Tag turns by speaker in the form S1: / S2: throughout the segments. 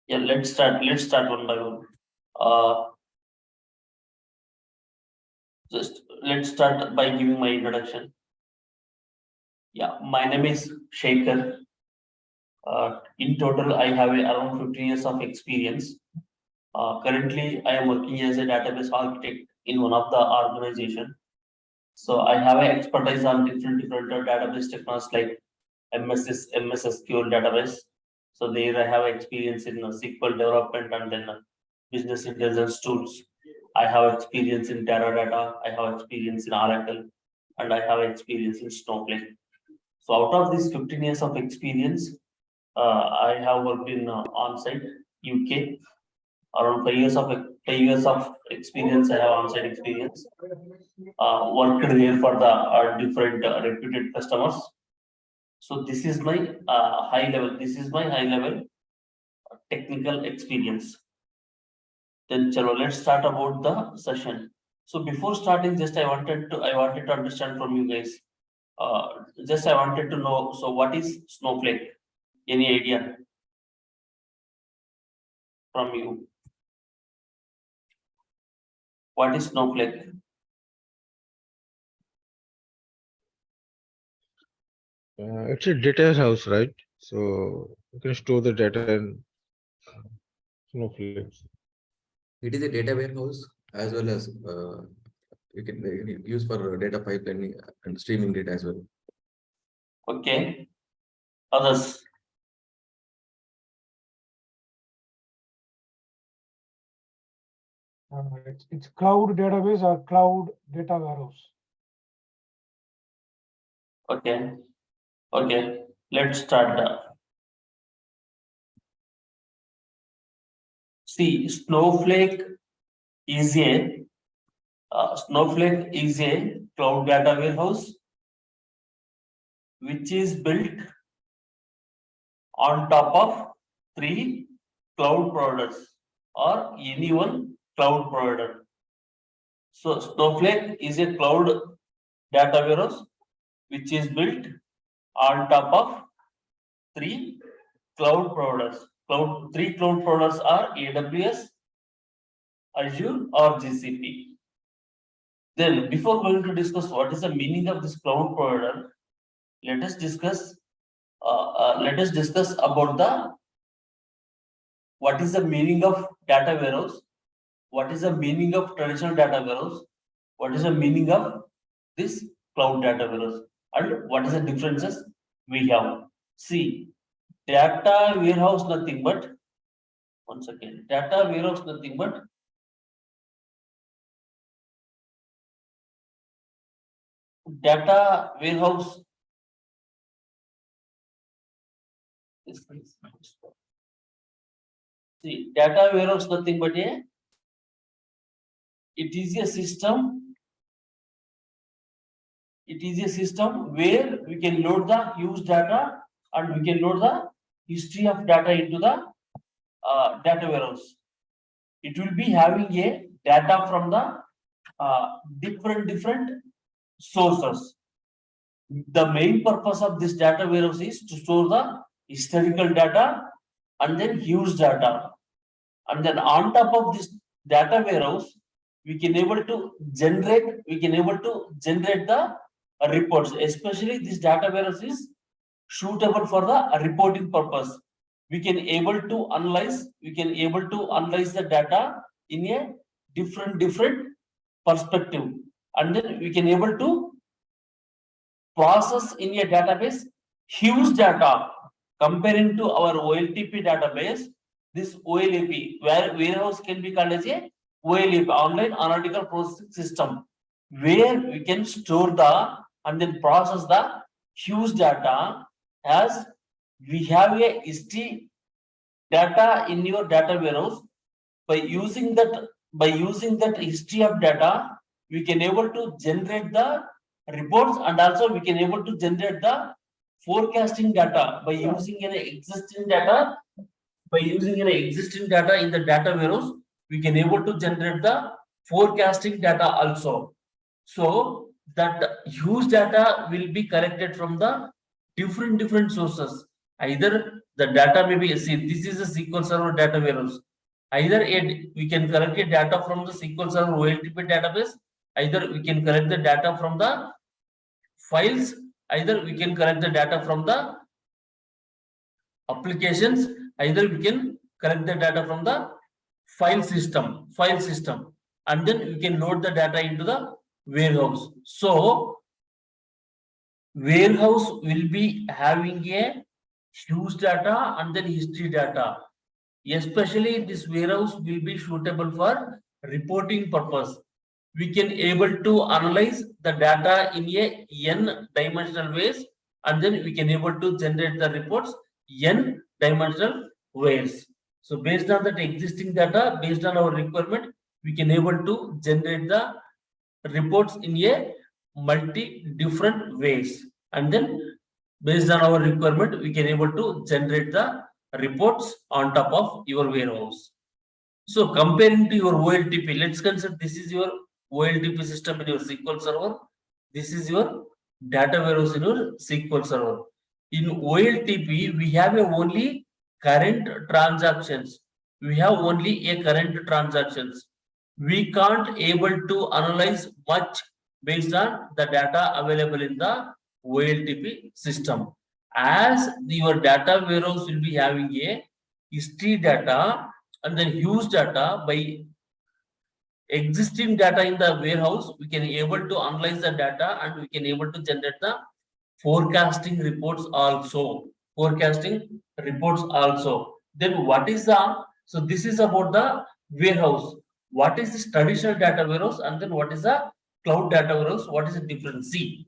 S1: Yeah, let's start one by one. Just let's start by giving my introduction. Yeah, my name is Shekhar. In total, I have around 15 years of experience. Currently, I am working as a database architect in one of the organization. So I have an expertise on different database technologies like MS SQL database. So there I have experience in SQL development and then business intelligence tools. I have experience in Teradata. I have experience in Oracle, and I have experience in Snowflake. So out of these 15 years of experience, I have worked in on-site UK. Around 5 years of experience. I have on-site experience. Worked here for the different reputed customers. So this is my high level. This is my high level technical experience. Then chalo, let's start about the session. So before starting, just I wanted to understand from you guys. Just I wanted to know. So what is Snowflake? Any idea from you? What is Snowflake?
S2: It's a data house, right? So you can store the data in Snowflake.
S3: It is a data warehouse as well as you can use for data pipelining and streaming data as well.
S1: Okay. Others.
S4: It's cloud database or cloud data warehouse.
S1: Okay. Okay. Let's start. See, Snowflake is a cloud data warehouse which is built on top of 3 cloud providers or any one cloud provider. So Snowflake is a cloud data warehouse which is built on top of 3 cloud providers. Three cloud providers are AWS, Azure, or GCP. Then, before going to discuss what is the meaning of this cloud provider, let us discuss about the what is the meaning of data warehouse, what is the meaning of traditional data warehouse, what is the meaning of this cloud data warehouse, and what is the differences we have. See, data warehouse nothing but data warehouse nothing but data warehouse see, data warehouse nothing but it is a system. It is a system where we can load the huge data and we can load the history of data into the data warehouse. It will be having a data from the different sources. The main purpose of this data warehouse is to store the historical data and then huge data. And then on top of this data warehouse, we can able to generate the reports. Especially this data warehouse is suitable for the reporting purpose. We can able to analyze the data in a different perspective, and then we can able to process in a database huge data. Comparing to our OLTP database, this OLAP warehouse can be called as a OLAP, online analytical processing system, where we can store the and then process the huge data. As we have a history data in your data warehouse, by using that history of data, we can able to generate the reports, and also we can able to generate the forecasting data by using an existing data. By using an existing data in the data warehouse, we can able to generate the forecasting data also. So that huge data will be collected from the different sources. Either the data may be, see, this is a SQL Server data warehouse. Either we can collect a data from the SQL Server OLTP database, either we can collect the data from the files, either we can collect the data from the applications, either we can collect the data from the file system, and then we can load the data into the warehouse. So warehouse will be having a huge data and then history data. Especially this warehouse will be suitable for reporting purpose. We can able to analyze the data in a n dimensional ways, and then we can able to generate the reports n dimensional ways. So based on that existing data, based on our requirement, we can able to generate the reports in a multi different ways, and then based on our requirement, we can able to generate the reports on top of your warehouse. So comparing to your OLTP, let's consider this is your OLTP system in your SQL Server. This is your data warehouse in your SQL Server. In OLTP, we have only current transactions. We have only a current transactions. We can't able to analyze much based on the data available in the OLTP system. As your data warehouse will be having a history data and then huge data, by existing data in the warehouse, we can able to analyze the data and we can able to generate the forecasting reports also. Then what is the, so this is about the warehouse. What is this traditional data warehouse and then what is the cloud data warehouse? What is the difference? See,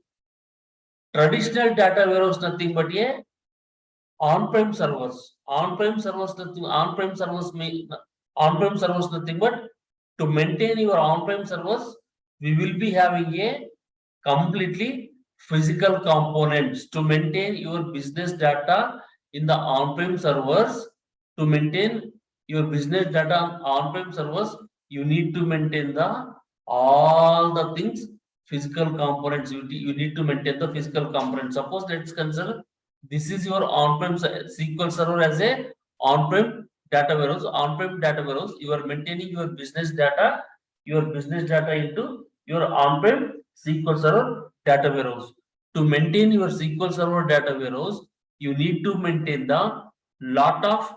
S1: traditional data warehouse nothing but a on-prem servers. On-prem servers nothing but to maintain your on-prem servers, we will be having a completely physical components to maintain your business data in the on-prem servers. To maintain your business data on on-prem servers, you need to maintain the all the things, physical components. You need to maintain the physical components. Suppose let's consider this is your on-prem SQL Server as a on-prem data warehouse. On-prem data warehouse, you are maintaining your business data into your on-prem SQL Server data warehouse. To maintain your SQL Server data warehouse, you need to maintain the lot of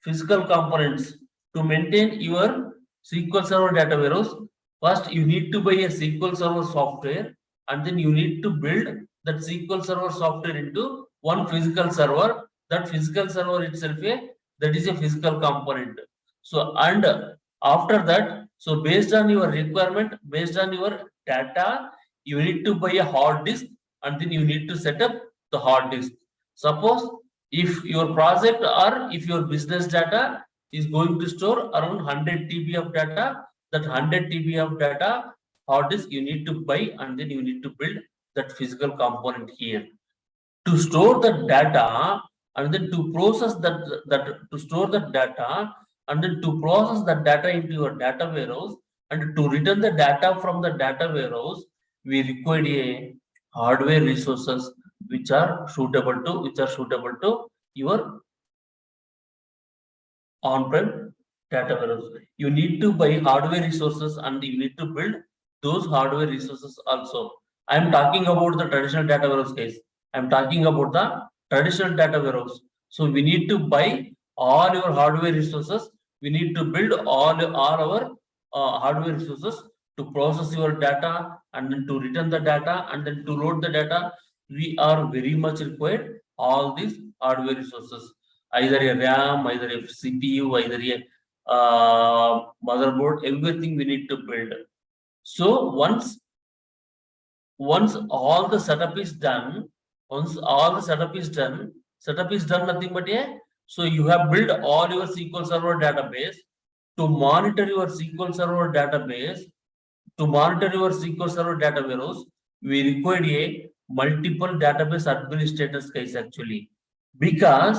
S1: physical components. To maintain your SQL Server data warehouse, first you need to buy a SQL Server software, and then you need to build that SQL Server software into one physical server. That physical server itself, that is a physical component. So and after that, so based on your requirement, based on your data, you need to buy a hard disk, and then you need to set up the hard disk. Suppose if your project or if your business data is going to store around 100 TB of data, that 100 TB of data hard disk you need to buy, and then you need to build that physical component here to store the data, and then to process to store the data, and then to process the data into your data warehouse, and to return the data from the data warehouse. We require a hardware resources which are suitable to your on-prem data warehouse. You need to buy hardware resources and you need to build those hardware resources also. I am talking about the traditional data warehouse case. I am talking about the traditional data warehouse. So we need to buy all your hardware resources. We need to build all our hardware resources to process your data, and then to return the data, and then to load the data. We are very much required all these hardware resources, either a RAM, either a CPU, either a motherboard, everything we need to build. So once all the setup is done, setup is done nothing but so you have built all your SQL Server database. To monitor your SQL Server database, to monitor your SQL Server data warehouse, we require a multiple database administrators case actually, because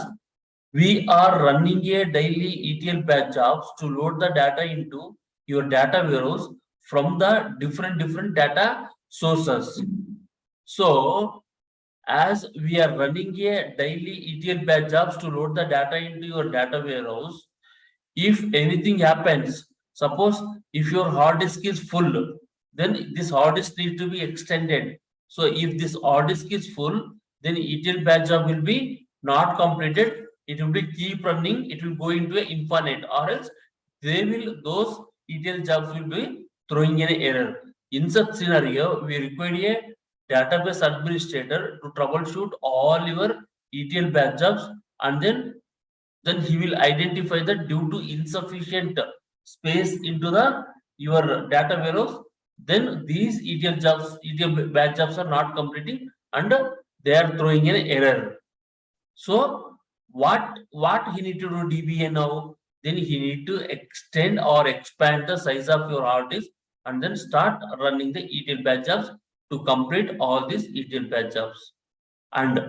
S1: we are running a daily ETL batch jobs to load the data into your data warehouse from the different data sources. So as we are running a daily ETL batch jobs to load the data into your data warehouse, if anything happens, suppose if your hard disk is full, then this hard disk needs to be extended. So if this hard disk is full, then ETL batch job will be not completed. It will be keep running. It will go into an infinite, or else those ETL jobs will be throwing an error. In such scenario, we require a database administrator to troubleshoot all your ETL batch jobs, and then he will identify that due to insufficient space into the your data warehouse, then these ETL batch jobs are not completing and they are throwing an error. So what he need to do DBA now? Then he need to extend or expand the size of your hard disk and then start running the ETL batch jobs to complete all these ETL batch jobs. And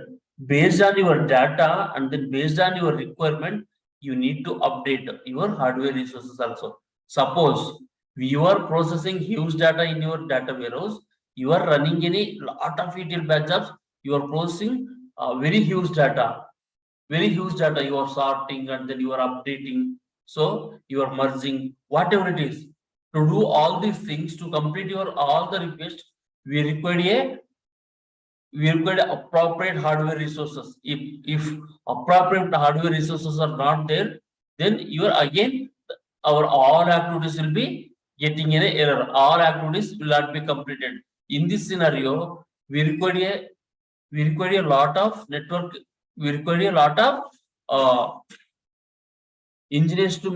S1: based on your data and then based on your requirement, you need to update your hardware resources also. Suppose you are processing huge data in your data warehouse, you are running any lot of ETL batch jobs, you are processing very huge data, you are sorting and then you are updating, so you are merging, whatever it is. To do all these things, to complete your all the requests, we require appropriate hardware resources. If appropriate hardware resources are not there, then you are again our all activities will be getting an error. All activities will not be completed. In this scenario, we require a lot of network. We require a lot of engineers to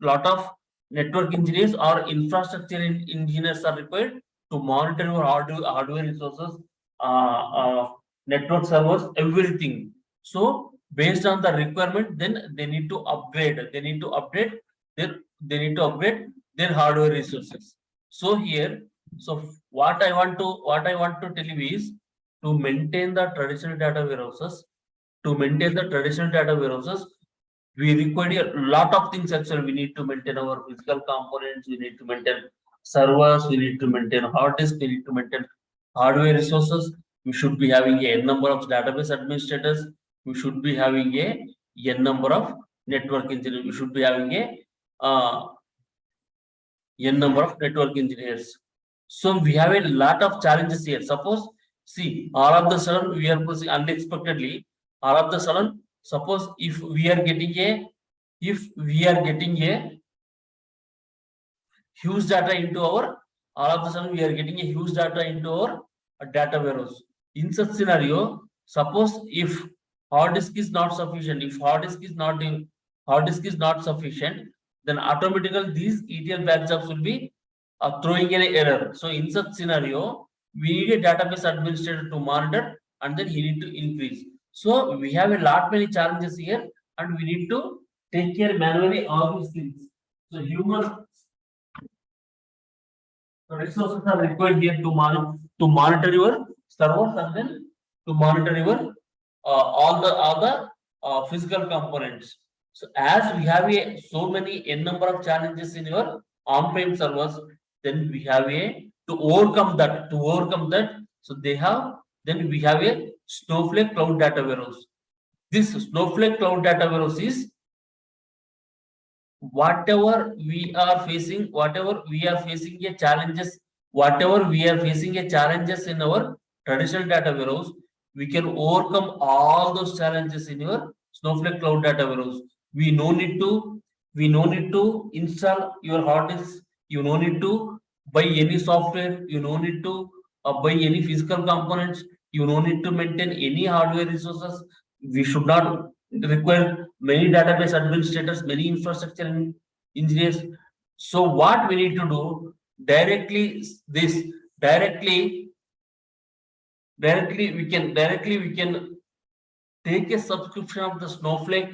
S1: lot of network engineers or infrastructure engineers are required to monitor your hardware resources, network servers, everything. So based on the requirement, then they need to upgrade. They need to update their hardware resources. So here, so what I want to tell you is to maintain the traditional data warehouses. To maintain the traditional data warehouses, we require a lot of things. Actually, we need to maintain our physical components, we need to maintain servers, we need to maintain hard disk, we need to maintain hardware resources. We should be having a n number of database administrators, we should be having a n number of network engineers, we should be having a n number of network engineers. So we have a lot of challenges here. Suppose, see, all of the sudden we are proceeding unexpectedly, all of the sudden, suppose if we are getting a huge data into our, all of a sudden we are getting a huge data into our data warehouse. In such scenario, suppose if hard disk is not sufficient, if hard disk is not sufficient, then automatically these ETL batch jobs will be throwing an error. So in such scenario, we need a database administrator to monitor and then he need to increase. So we have a lot many challenges here and we need to take care manually all these things. So human resources are required here to monitor your servers and then to monitor your all the physical components. So as we have so many n number of challenges in your on-prem servers, then we have to overcome that. So then we have a Snowflake cloud data warehouse. This Snowflake cloud data warehouse is whatever we are facing a challenges in our traditional data warehouse, we can overcome all those challenges in your Snowflake cloud data warehouse. We no need to install your hard disk, you no need to buy any software, you no need to buy any physical components, you no need to maintain any hardware resources. We should not require many database administrators, many infrastructure engineers. So what we need to do directly we can take a subscription of the Snowflake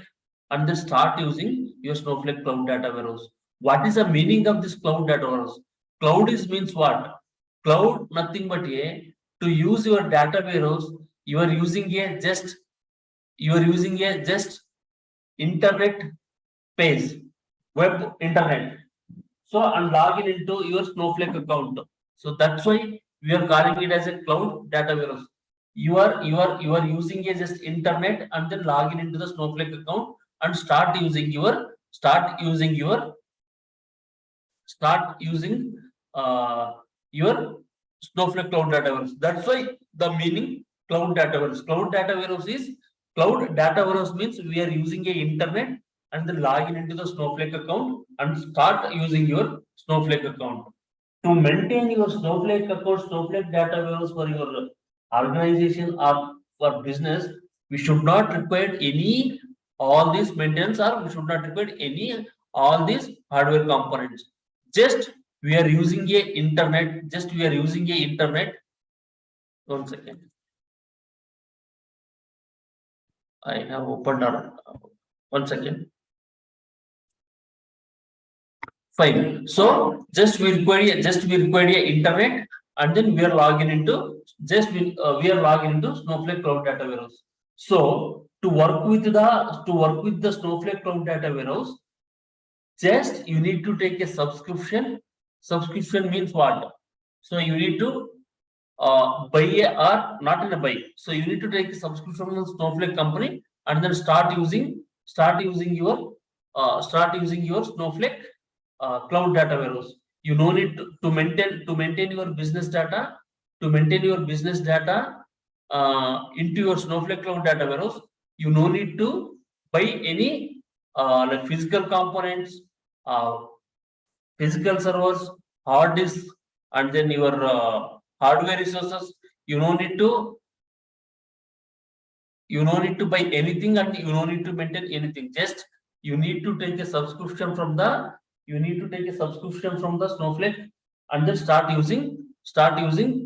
S1: and then start using your Snowflake cloud data warehouse. What is the meaning of this cloud data warehouse? Cloud means what? Cloud nothing but to use your data warehouse, you are using a just internet page, web internet. So and log in into your Snowflake account. So that's why we are calling it as a cloud data warehouse. you are using a just internet and then log in into the Snowflake account and start using your your Snowflake cloud data warehouse. That's why the meaning cloud data warehouse. Cloud data warehouse is cloud data warehouse means we are using a internet and then log in into the Snowflake account and start using your Snowflake account. To maintain your Snowflake account, Snowflake data warehouse for your organization or for business, we should not require any all these maintenance, or we should not require any all these hardware components. Just we are using a internet. One second. I have opened up. One second. Fine. So just we require a internet, and then we are logging into we are logging into Snowflake cloud data warehouse. So to work with the Snowflake cloud data warehouse, just you need to take a subscription. Subscription means what? So you need to buy or not in a buy. So you need to take a subscription from the Snowflake company and then start using your Snowflake cloud data warehouse. You no need to maintain your business data into your Snowflake cloud data warehouse. You no need to buy any like physical components, physical servers, hard disk, and then your hardware resources. You no need to buy anything, and you no need to maintain anything. Just you need to take a subscription from the Snowflake and then start using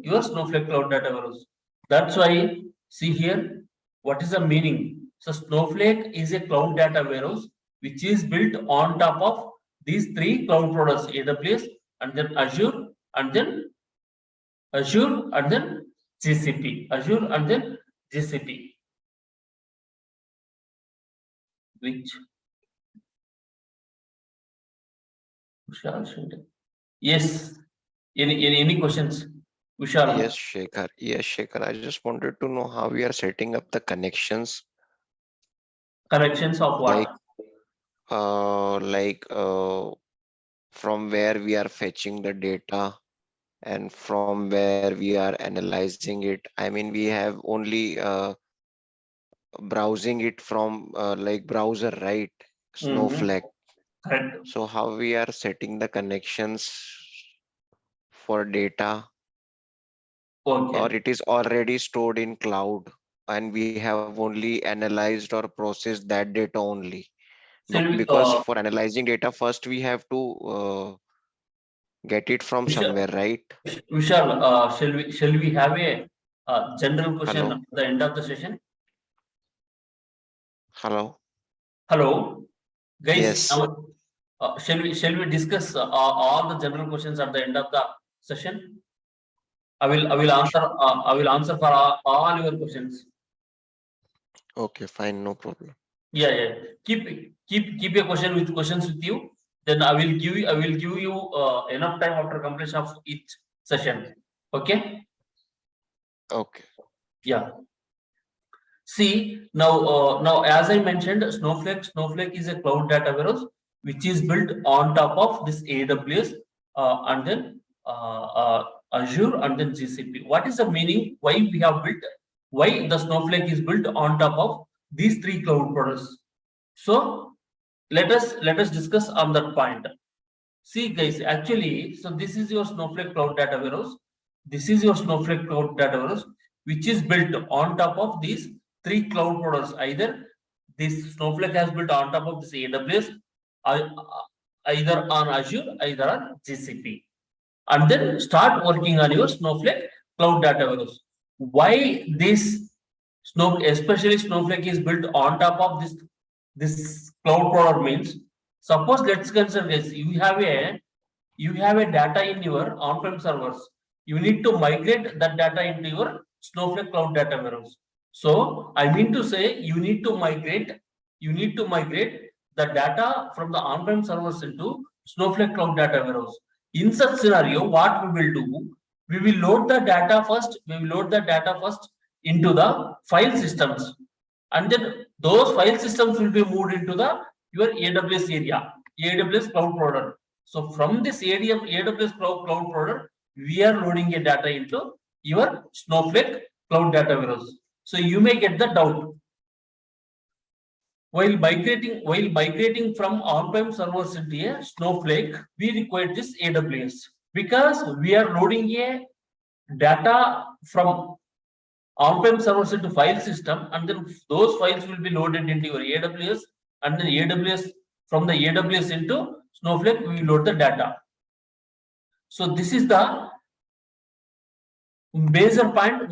S1: your Snowflake cloud data warehouse. That's why see here what is the meaning. So Snowflake is a cloud data warehouse which is built on top of these three cloud products: AWS, and then Azure, and then GCP. Azure and then GCP. Which yes. Any questions? Vishal.
S5: Yes, Shekhar. Yes, Shekhar. I just wanted to know how we are setting up the connections.
S1: Connections of what?
S5: From where we are fetching the data and from where we are analyzing it. I mean, we have only browsing it from like browser, right? Snowflake.
S1: Correct.
S5: So how we are setting the connections for data,
S1: Okay.
S5: or it is already stored in cloud and we have only analyzed or processed that data only? Because for analyzing data, first we have to get it from somewhere, right?
S1: Vishal, shall we have a general question
S5: Hello?
S1: at the end of the session?
S5: Hello?
S1: Hello, guys.
S5: Yes.
S1: Shall we discuss all the general questions at the end of the session? I will answer for all your questions.
S5: Okay, fine, no problem.
S1: Yeah. Keep your questions with you. Then I will give you enough time after completion of each session. Okay.
S5: Okay.
S1: Yeah. See now as I mentioned, Snowflake is a cloud data warehouse which is built on top of this AWS and then Azure and then GCP. What is the meaning? Why the Snowflake is built on top of these three cloud products? So let us discuss on that point. See guys, actually, so this is your Snowflake cloud data warehouse. This is your Snowflake cloud data warehouse which is built on top of these three cloud products. Either this Snowflake has built on top of this AWS, either on Azure, either on GCP, and then start working on your Snowflake cloud data warehouse. Why this especially Snowflake is built on top of this cloud product means, suppose let's consider this, you have a data in your on-prem servers. You need to migrate that data into your Snowflake cloud data warehouse. So I mean to say you need to migrate the data from the on-prem servers into Snowflake cloud data warehouse. In such scenario, what we will do, we will load the data first into the file systems, and then those file systems will be moved into the your AWS area, AWS cloud provider. So from this AWS cloud provider, we are loading a data into your Snowflake cloud data warehouse. So you may get the doubt. While migrating from on-prem servers into a Snowflake, we require this AWS because we are loading a data from on-prem servers into file system, and then those files will be loaded into your AWS, and then AWS from the AWS into Snowflake, we will load the data. So this is the major point.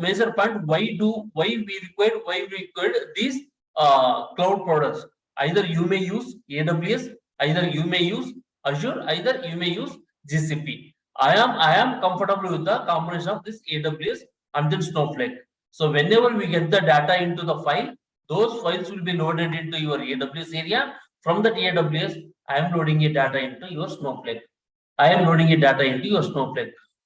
S1: Why we require these cloud products? Either you may use AWS, either you may use Azure, either you may use GCP. I am comfortable with the combination of this AWS and then Snowflake. So whenever we get the data into the file, those files will be loaded into your AWS area. From that AWS, I am loading a data into your Snowflake.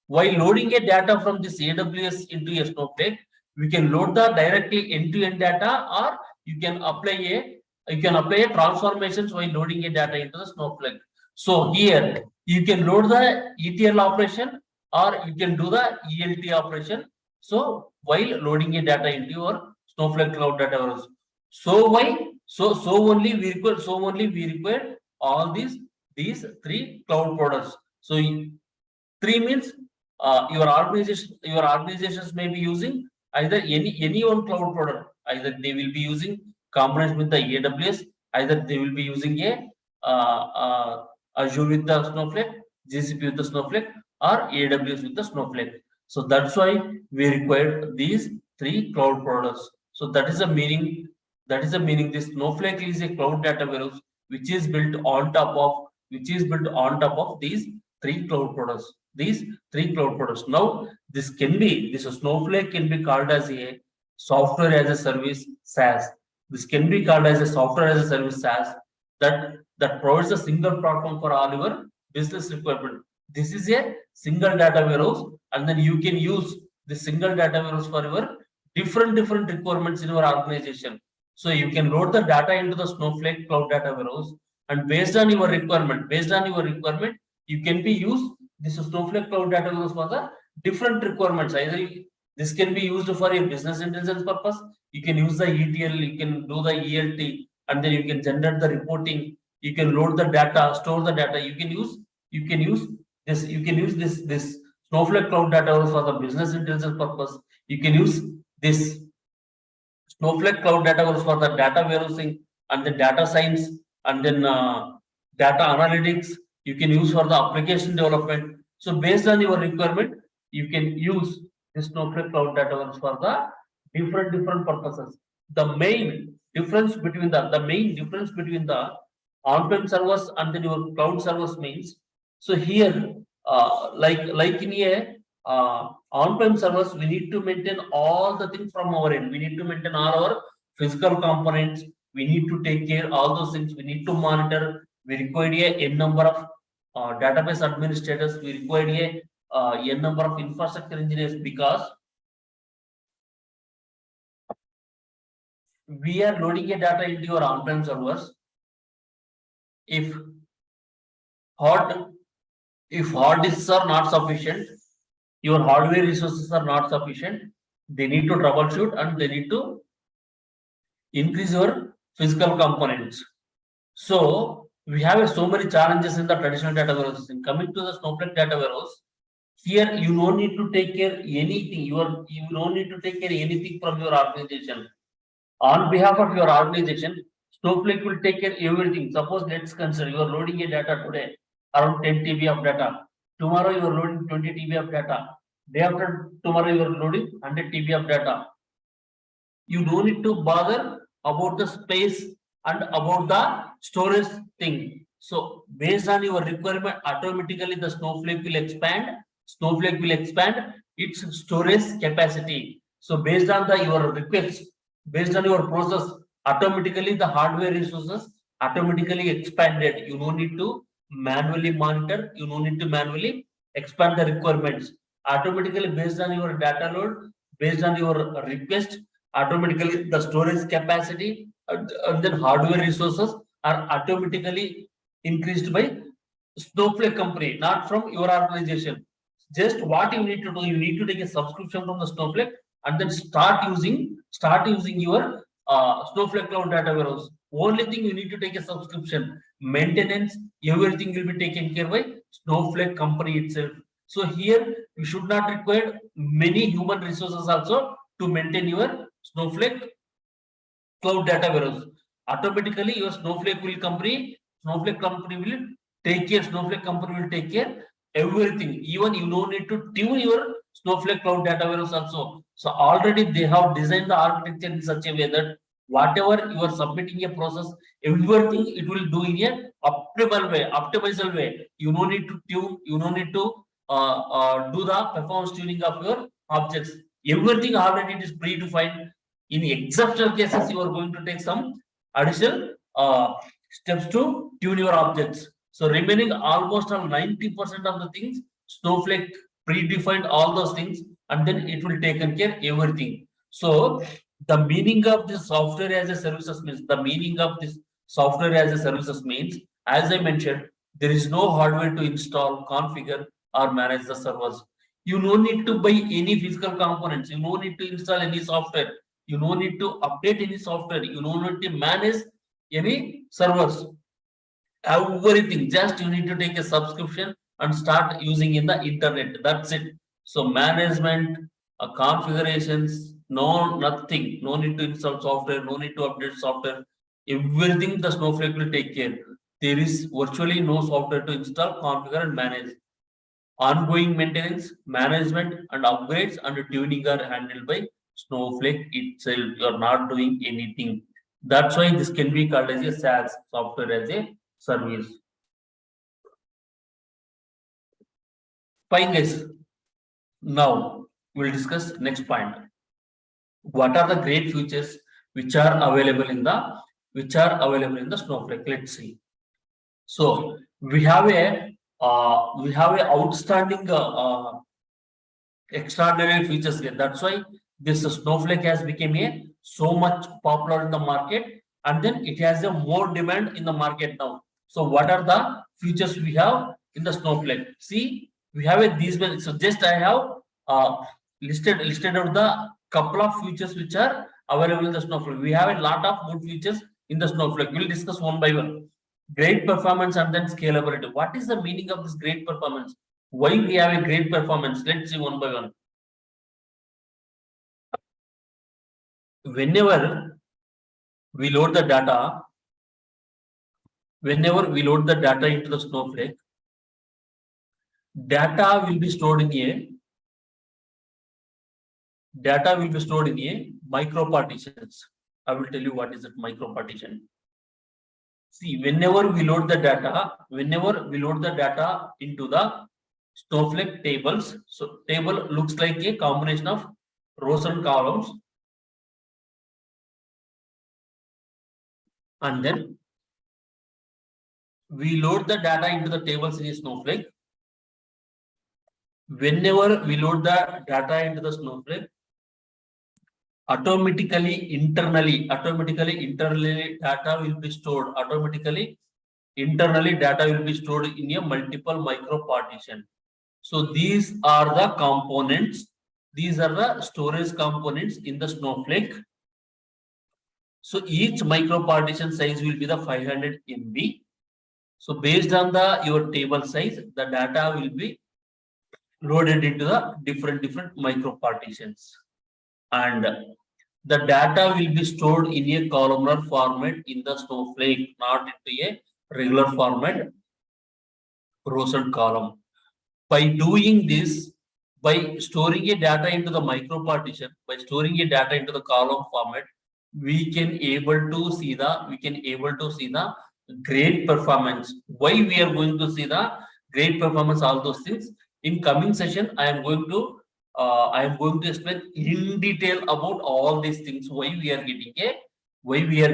S1: While loading a data from this AWS into a Snowflake, we can load the directly end-to-end data, or you can apply a transformations while loading a data into the Snowflake. So here you can load the ETL operation, or you can do the ELT operation. So while loading a data into your Snowflake cloud data warehouse. So why? So only we require all these three cloud products. So three means your organizations may be using either any one cloud product. Either they will be using combination with the AWS, either they will be using a Azure with the Snowflake, GCP with the Snowflake, or AWS with the Snowflake. So that's why we require these three cloud products. So that is the meaning. This Snowflake is a cloud data warehouse which is built on top of these three cloud products. Now this Snowflake can be called as a software as a service SaaS. This can be called as a software as a service SaaS that provides a single platform for all your business requirement. This is a single data warehouse, and then you can use the single data warehouse for your different requirements in your organization. So you can load the data into the Snowflake cloud data warehouse, and based on your requirement, you can be used this Snowflake cloud data warehouse for the different requirements. Either this can be used for a business intelligence purpose. You can use the ETL, you can do the ELT, and then you can generate the reporting. You can load the data, store the data. You can use this Snowflake cloud data warehouse for the business intelligence purpose. You can use this Snowflake cloud data warehouse for the data warehousing and the data science, and then data analytics. You can use for the application development. So based on your requirement, you can use this Snowflake cloud data warehouse for the different purposes. The main difference between the on-prem servers and then your cloud servers means, so here like in a on-prem servers, we need to maintain all the things from our end. We need to maintain all our physical components. We need to take care all those things. We need to monitor. We require a n number of database administrators. We require a n number of infrastructure engineers, because we are loading a data into your on-prem servers. If hard disks are not sufficient, your hardware resources are not sufficient, they need to troubleshoot and they need to increase your physical components. So we have so many challenges in the traditional data warehouse. Coming to the Snowflake data warehouse, here you don't need to take care anything. You don't need to take care anything from your organization. On behalf of your organization, Snowflake will take care everything. Suppose let's consider you are loading a data today around 10 TB of data. Tomorrow you are loading 20 TB of data. Day after tomorrow you are loading 100 TB of data. You don't need to bother about the space and about the storage thing. So based on your requirement, automatically the Snowflake will expand. Its storage capacity. So based on your request, based on your process, automatically the hardware resources automatically expanded. You don't need to manually monitor. You don't need to manually expand the requirements. Automatically based on your data load, based on your request, automatically the storage capacity and then hardware resources are automatically increased by Snowflake company, not from your organization. Just what you need to do, you need to take a subscription from the Snowflake and then start using your Snowflake cloud data warehouse. Only thing you need to take a subscription. Maintenance, everything will be taken care by Snowflake company itself. So here you should not require many human resources also to maintain your Snowflake cloud data warehouse. Automatically your Snowflake company will take care, Snowflake company will take care everything. Even you don't need to tune your Snowflake cloud data warehouse also. So already they have designed the architecture in such a way that whatever you are submitting a process, everything it will do in a optimal way. You don't need to tune, you don't need to do the performance tuning of your objects. Everything already it is predefined. In exceptional cases, you are going to take some additional steps to tune your objects. So remaining almost on 90% of the things, Snowflake predefined all those things and then it will take care everything. So the meaning of this software as a services means, as I mentioned, there is no hardware to install, configure or manage the servers. You no need to buy any physical components. You no need to install any software. You no need to update any software. You no need to manage any servers. Everything, just you need to take a subscription and start using in the internet. That's it. So management, configurations, nothing. No need to install software. No need to update software. Everything the Snowflake will take care. There is virtually no software to install, configure and manage. Ongoing maintenance, management and upgrades and tuning are handled by Snowflake itself. You are not doing anything. That's why this can be called as a SaaS, software as a service. Fine guys. Now we'll discuss next point. What are the great features which are available in the Snowflake? Let's see. So we have a outstanding extraordinary features here. That's why this Snowflake has become a so much popular in the market, and then it has a more demand in the market now. So what are the features we have in the Snowflake? See, we have these many. So just I have listed out the couple of features which are available in the Snowflake. We have a lot of good features in the Snowflake. We'll discuss one by one. Great performance and then scalability. What is the meaning of this great performance? Why we have a great performance? Let's see one by one. Whenever we load the data into the Snowflake, data will be stored in a micro partitions. I will tell you what is that micro partition. See, whenever we load the data into the Snowflake tables, so table looks like a combination of rows and columns, and then we load the data into the tables in a Snowflake. Whenever we load the data into the Snowflake, automatically internally data will be stored. Internally data will be stored in a multiple micro partition. So these are the components. These are the storage components in the Snowflake. So each micro partition size will be the 500 MB. So based on your table size, the data will be loaded into the different micro partitions, and the data will be stored in a columnar format in the Snowflake, not into a regular format, rows and column. By doing this, by storing a data into the micro partition, by storing a data into the column format, we can able to see the great performance. Why we are going to see the great performance, all those things in coming session. I am going to explain in detail about all these things. Why we are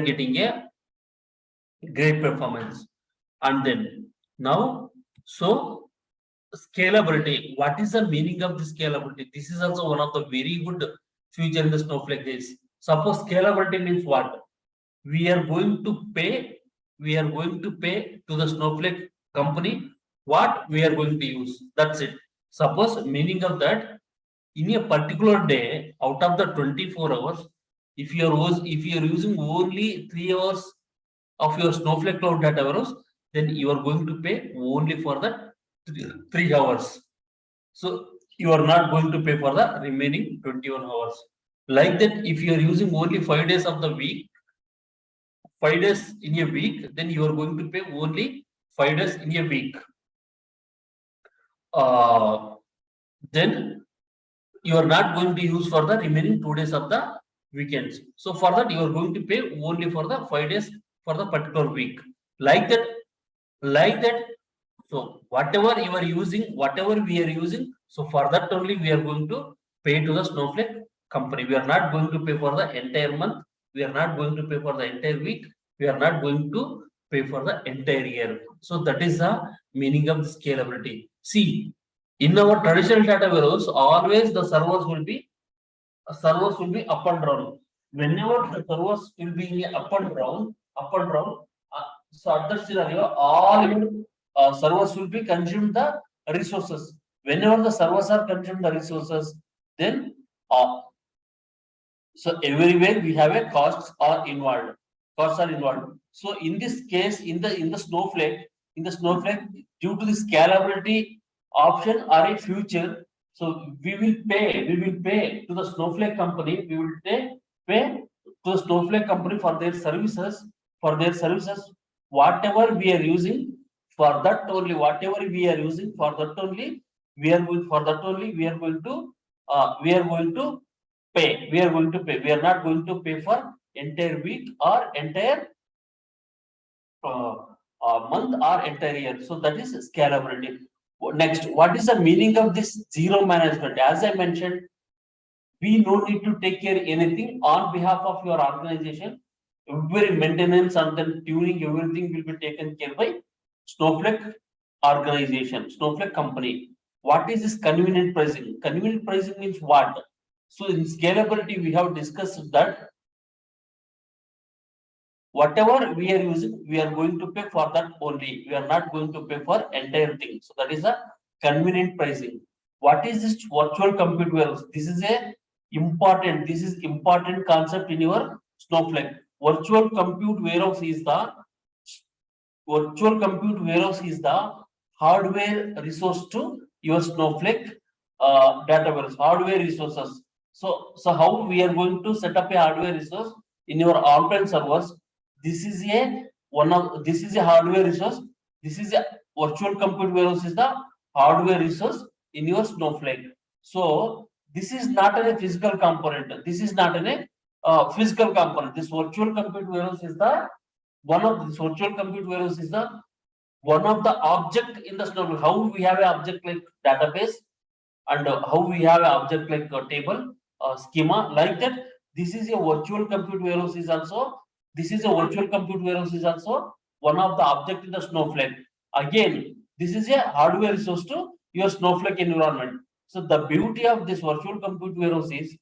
S1: getting a great performance. And then now, so scalability. What is the meaning of the scalability? This is also one of the very good future in the Snowflake days. Suppose scalability means what? We are going to pay to the Snowflake company what we are going to use. That's it. Suppose meaning of that, in a particular day, out of the 24 hours, if you are using only 3 hours of your Snowflake cloud data warehouse, then you are going to pay only for the 3 hours. So you are not going to pay for the remaining 21 hours. Like that, if you are using only 5 days of the week, 5 days in a week, then you are going to pay only 5 days in a week. Then you are not going to use for the remaining 2 days of the weekends. So for that, you are going to pay only for the 5 days for the particular week. Like that. So whatever you are using, whatever we are using, so for that only we are going to pay to the Snowflake company. We are not going to pay for the entire month. We are not going to pay for the entire week. We are not going to pay for the entire year. So that is the meaning of the scalability. See, in our traditional data warehouse, always the servers will be up and down. Whenever the servers will be up and down, so at that scenario, all your servers will be consumed the resources. Whenever the servers are consumed the resources, then so everywhere we have a costs are involved. So in this case, in the Snowflake, due to the scalability option or a future, so we will pay to the Snowflake company. We will pay to the Snowflake company for their services. Whatever we are using, for that only, whatever we are using, for that only, we are going to pay. We are not going to pay for entire week or entire month or entire year. So that is scalability. Next, what is the meaning of this zero management? As I mentioned, we no need to take care anything on behalf of your organization. Every maintenance and then tuning, everything will be taken care by Snowflake organization, Snowflake company. What is this convenient pricing? Convenient pricing means what? So in scalability, we have discussed that whatever we are using, we are going to pay for that only. We are not going to pay for entire thing. So that is a convenient pricing. What is this virtual compute warehouse? This is important concept in your Snowflake. Virtual compute warehouse is the hardware resource to your Snowflake data warehouse, hardware resources. So how we are going to set up a hardware resource in your on-prem servers? This is a hardware resource. This is a virtual compute warehouse is the hardware resource in your Snowflake. So this is not a physical component. This is not a physical component. This virtual compute warehouse is the one of the object in the Snowflake. How we have an object like database and how we have an object like a table schema like that. This is a virtual compute warehouse is also. One of the object in the Snowflake. Again, this is a hardware resource to your Snowflake environment. So the beauty of this virtual compute warehouse is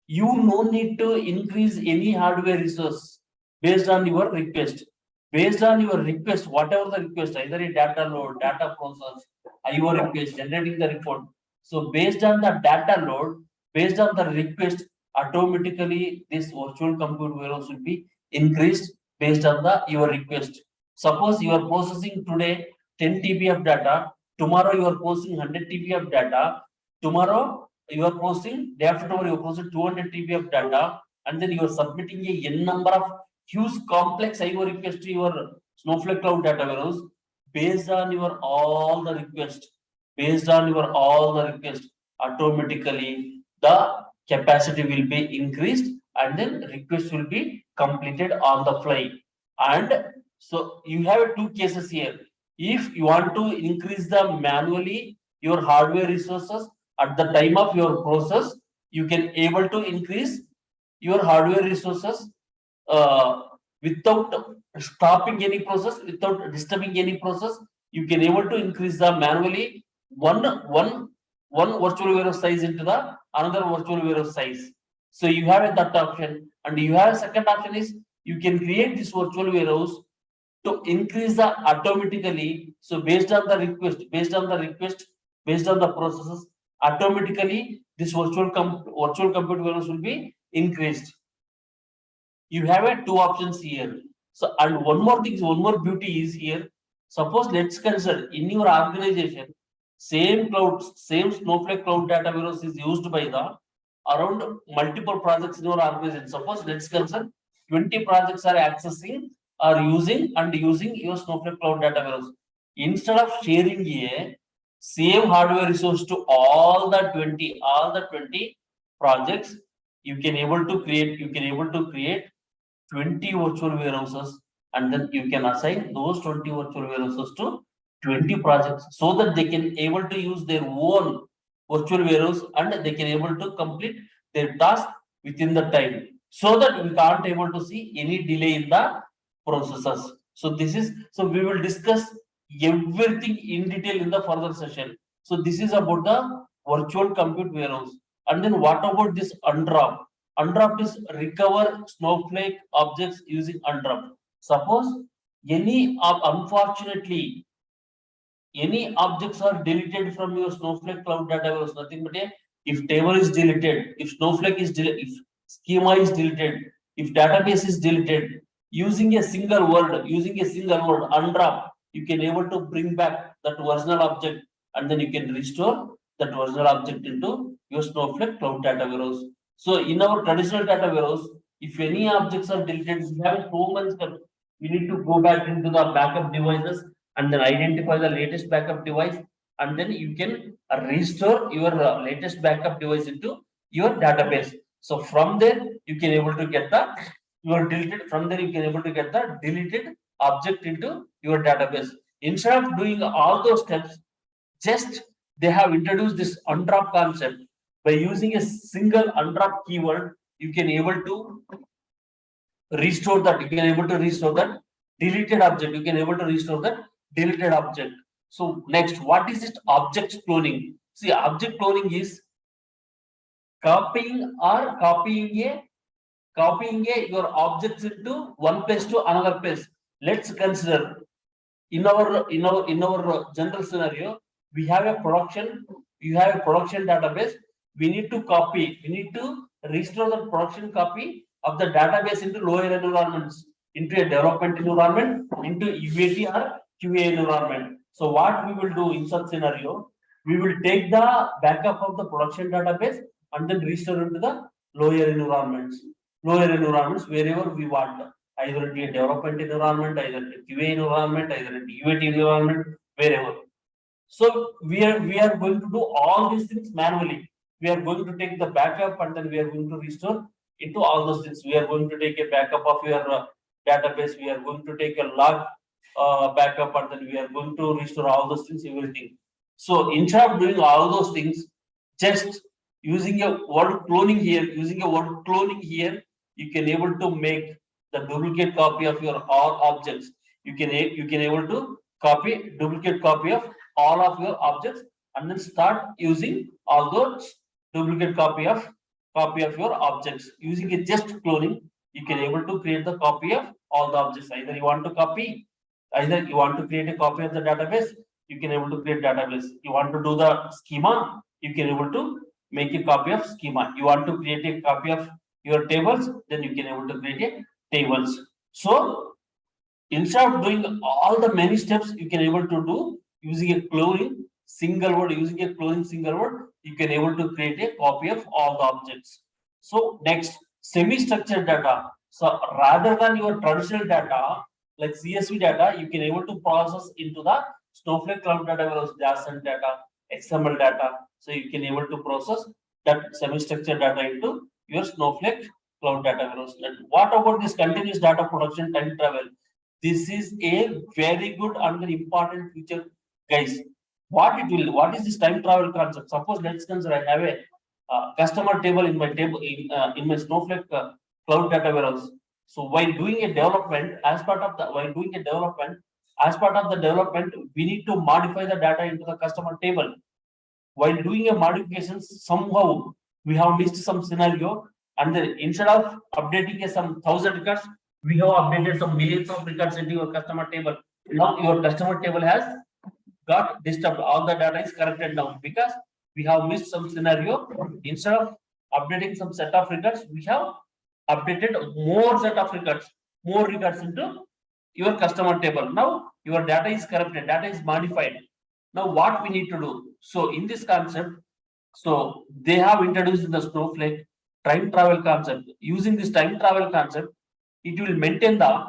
S1: you no need to increase any hardware resource based on your request. Whatever the request, either a data load, data process, IO request, generating the report. So based on the data load, based on the request, automatically this virtual compute warehouse will be increased based on your request. Suppose you are processing today 10 TB of data, tomorrow you are processing 100 TB of data, tomorrow you are processing, day after tomorrow you are processing 200 TB of data, and then you are submitting a n number of huge complex IO request to your Snowflake cloud data warehouse. Based on your all the request, automatically the capacity will be increased and then request will be completed on the fly. And so you have two cases here. If you want to increase the manually your hardware resources at the time of your process, you can able to increase your hardware resources without stopping any process, without disturbing any process. You can able to increase the manually one virtual warehouse size into the another virtual warehouse size. So you have a that option, and you have a second option is you can create this virtual warehouse to increase the automatically. So based on the request, based on the processes, automatically this virtual compute warehouse will be increased. You have a two options here. So and one more thing, one more beauty is here. Suppose let's consider in your organization, same cloud, same Snowflake cloud data warehouse is used by the around multiple projects in your organization. Suppose let's consider 20 projects are accessing or using your Snowflake cloud data warehouse. Instead of sharing a same hardware resource to all the 20 projects, you can able to create 20 virtual warehouses, and then you can assign those 20 virtual warehouses to 20 projects so that they can able to use their own virtual warehouse and they can able to complete their task within the time, so that we can't able to see any delay in the processes. So we will discuss everything in detail in the further session. So this is about the virtual compute warehouse. And then what about this undrop? Undrop is recover Snowflake objects using undrop. Suppose unfortunately any objects are deleted from your Snowflake cloud data warehouse, nothing but if table is deleted, if Snowflake is deleted, if schema is deleted, if database is deleted, using a single word, undrop, you can able to bring back that original object, and then you can restore that original object into your Snowflake cloud data warehouse. So in our traditional data warehouse, if any objects are deleted, we have so many steps. We need to go back into the backup devices and then identify the latest backup device, and then you can restore your latest backup device into your database. So from there you can able to get the deleted object into your database. Instead of doing all those steps, just they have introduced this undrop concept. By using a single undrop keyword, you can able to restore that. You can able to restore that deleted object. You can able to restore that deleted object. So next, what is it? Object cloning. See, object cloning is copying your objects into one place to another place. Let's consider in our general scenario, we have a production database. We need to restore the production copy of the database into lower environments, into a development environment, into UAT or QA environment. So what we will do in such scenario, we will take the backup of the production database and then restore into the lower environments wherever we want, either in a development environment, either in a QA environment, either in a UAT environment, wherever. So we are going to do all these things manually. We are going to take the backup and then we are going to restore into all those things. We are going to take a backup of your database. We are going to take a log backup and then we are going to restore all those things, everything. So instead of doing all those things, just using a word cloning here, you can able to make the duplicate copy of your all objects. You can able to duplicate copy of all of your objects and then start using all those duplicate copy of your objects. Using a just cloning, you can able to create the copy of all the objects. Either you want to create a copy of the database, you can able to create database. You want to do the schema, you can able to make a copy of schema. You want to create a copy of your tables, then you can able to create a tables. So instead of doing all the many steps, you can able to do using a cloning single word, you can able to create a copy of all the objects. So next, semi-structured data. So rather than your traditional data like CSV data, you can able to process into the Snowflake cloud data warehouse, JSON data, XML data. So you can able to process that semi-structured data into your Snowflake cloud data warehouse. And what about this continuous data production time travel? This is a very good and very important feature, guys. What is this time travel concept? Suppose let's consider I have a customer table in my Snowflake cloud data warehouse. So while doing a development, as part of the development, we need to modify the data into the customer table. While doing a modifications, somehow we have missed some scenario. And then instead of updating some 1,000 records, we have updated some millions of records into your customer table. Now your customer table has got disturbed. All the data is corrected now because we have missed some scenario. Instead of updating some set of records, we have updated more set of records, more records into your customer table. Now your data is corrupted, data is modified. Now what we need to do? So in this concept, so they have introduced the Snowflake time travel concept. Using this time travel concept, it will maintain the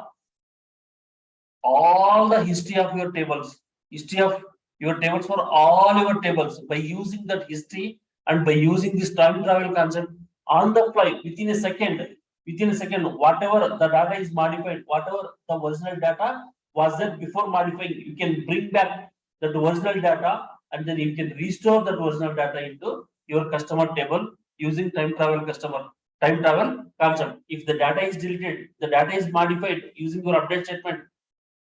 S1: all the history of your tables, history of your tables for all your tables by using that history and by using this time travel concept on the fly within a second. Within a second, whatever the data is modified, whatever the original data was there before modifying, you can bring back that original data and then you can restore that original data into your customer table using time travel concept. If the data is deleted, the data is modified using your update statement,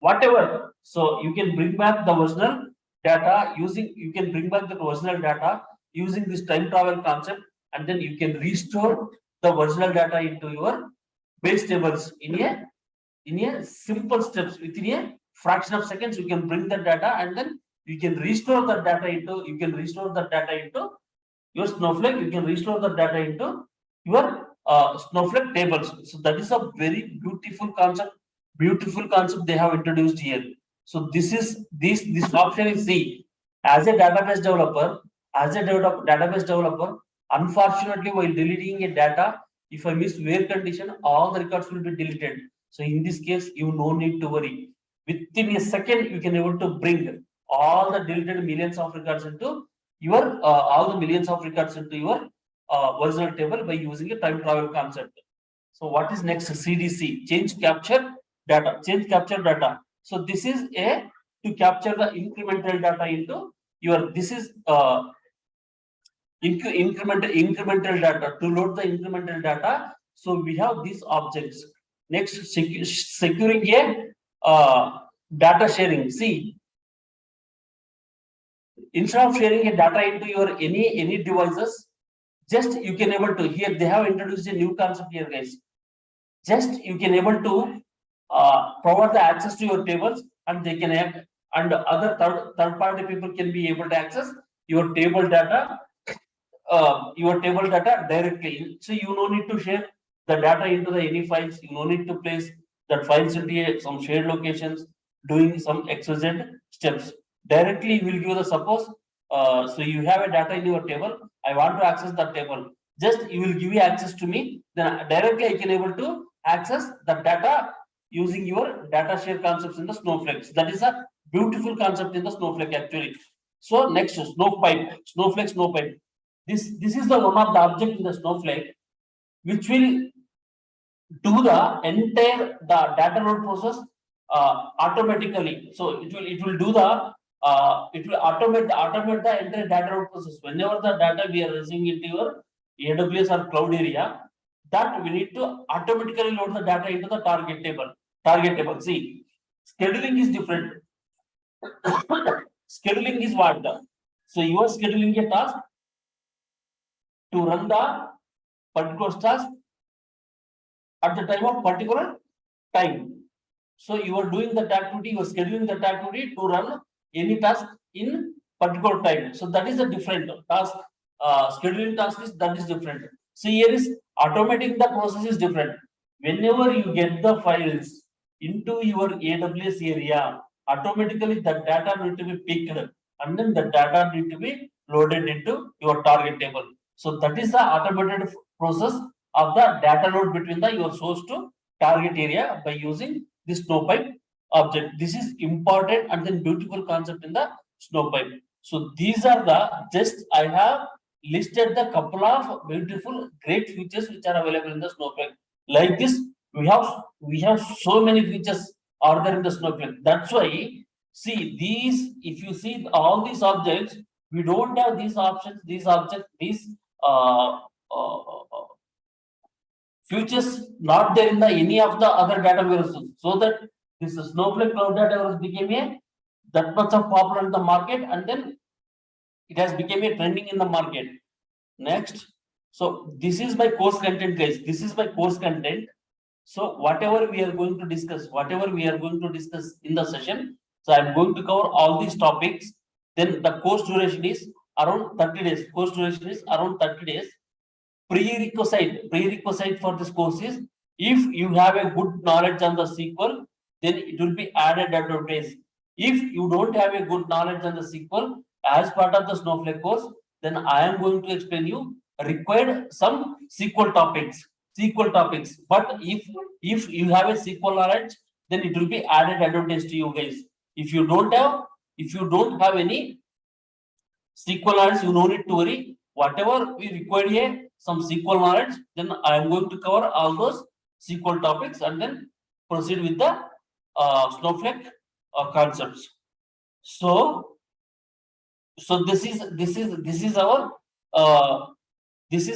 S1: whatever. So you can bring back the original data using this time travel concept, and then you can restore the original data into your base tables in a simple steps. Within a fraction of seconds, you can bring the data and then you can restore the data into your Snowflake. You can restore the data into your Snowflake tables. So that is a very beautiful concept they have introduced here. So this option is C. As a database developer, unfortunately, while deleting a data, if I miss where condition, all the records will be deleted. So in this case, you no need to worry. Within a second, you can able to bring all the deleted millions of records into your original table by using a time travel concept. So what is next? CDC, change capture data. So this is to capture the incremental data into your, this is incremental data, to load the incremental data. So we have these objects. Next, securing a data sharing. See, instead of sharing a data into your any devices, just you can able to, here they have introduced a new concept here, guys. Just you can able to provide the access to your tables, and they can have, and other third party people can be able to access your table data directly. So you no need to share the data into the any files. You no need to place that files into some shared locations, doing some XYZ steps. Directly you will give the suppose. So you have a data in your table. I want to access that table. Just you will give access to me. Then directly I can able to access the data using your data share concepts in the Snowflake. So that is a beautiful concept in the Snowflake actually. So next, Snowflake. This is the one of the object in the Snowflake which will do the entire data load process automatically. So it will do the it will automate the entire data load process. Whenever the data we are receiving into your AWS or cloud area, that we need to automatically load the data into the target table. See, scheduling is different. Scheduling is what? So you are scheduling a task to run the particular task at the time of particular time. So you are doing that activity, you are scheduling that activity to run any task in particular time. So that is a different task. Scheduling task is different. So here is automating the process is different. Whenever you get the files into your AWS area, automatically the data need to be picked and then the data need to be loaded into your target table. So that is the automated process of the data load between your source to target area by using this snowpipe object. This is important and then beautiful concept in the snowpipe. So these are I have listed the couple of beautiful great features which are available in the Snowflake. Like this, we have so many features are there in the Snowflake. That's why, see these, if you see all these objects, we don't have these options, these features not there in the any of the other data warehouses. So that this Snowflake cloud data warehouse became that much of popular in the market, and then it has become a trending in the market. Next, So this is my course content, guys. This is my course content. So whatever we are going to discuss, in the session, so I'm going to cover all these topics. Then the course duration is around 30 days. Course duration is around 30 days. Prerequisite for this course is, if you have a good knowledge on the SQL, then it will be added advantage. If you don't have a good knowledge on the SQL as part of the Snowflake course, then I am going to explain you required some SQL topics. But if you have a SQL knowledge, then it will be added advantage to you guys. If you don't have any SQL knowledge, you no need to worry. Whatever we require here, some SQL knowledge, then I am going to cover all those SQL topics and then proceed with the Snowflake concepts. So this is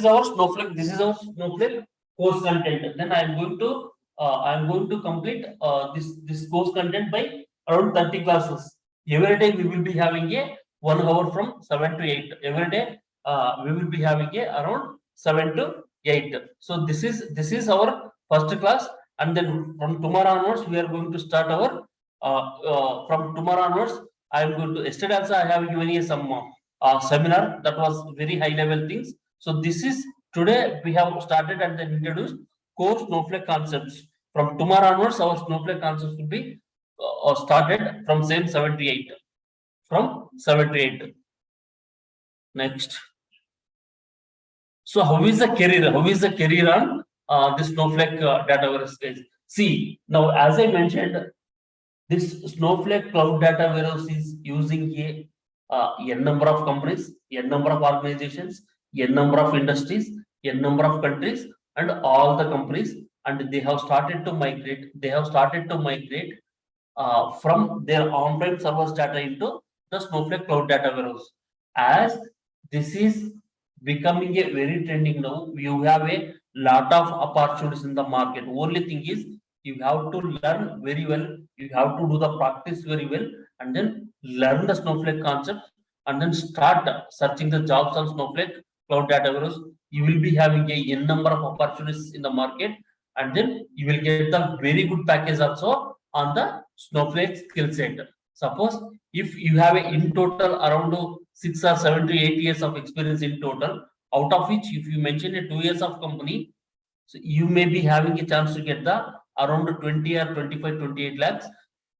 S1: our Snowflake course content. Then I am going to complete this course content by around 30 classes. Every day we will be having a 1 hour from 7 to 8. Every day we will be having a around 7 to 8. So this is our first class, and then from tomorrow onwards we are going to start our from tomorrow onwards. I am going to, yesterday also I have given you some seminar that was very high level things. So this is, today we have started and then introduced core Snowflake concepts. From tomorrow onwards our Snowflake concepts will be started from same 7 to 8. From 7 to 8. Next. So how is the career? How is the career on this Snowflake data space? See, now as I mentioned, this Snowflake cloud data warehouse is using a n number of companies, n number of organizations, n number of industries, n number of countries, and all the companies, and they have started to migrate. From their on-prem servers data into the Snowflake cloud data warehouse. As this is becoming a very trending now, you have a lot of opportunities in the market. Only thing is, you have to learn very well. You have to do the practice very well, and then learn the Snowflake concept, and then start searching the jobs on Snowflake cloud data warehouse. You will be having a n number of opportunities in the market, and then you will get the very good package also on the Snowflake skill set. Suppose if you have in total around 6 or 7 to 8 years of experience in total, out of which if you mention a 2 years of company, so you may be having a chance to get the around 20 or 25, 28 lakhs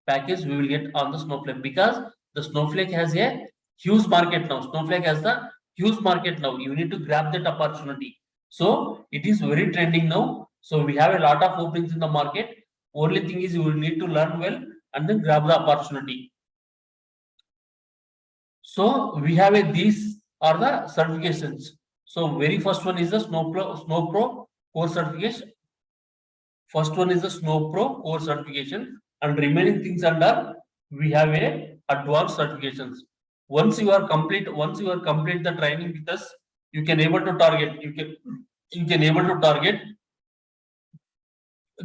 S1: package we will get on the Snowflake, because the Snowflake has a huge market now. Snowflake has the huge market now. You need to grab that opportunity. So it is very trending now. So we have a lot of openings in the market. Only thing is you will need to learn well and then grab the opportunity. So we have these are the certifications. So very first one is the Snowpro core certification. First one is the Snowpro core certification, and remaining things under we have a advanced certifications. Once you are complete the training with us, you can able to target. You can able to target.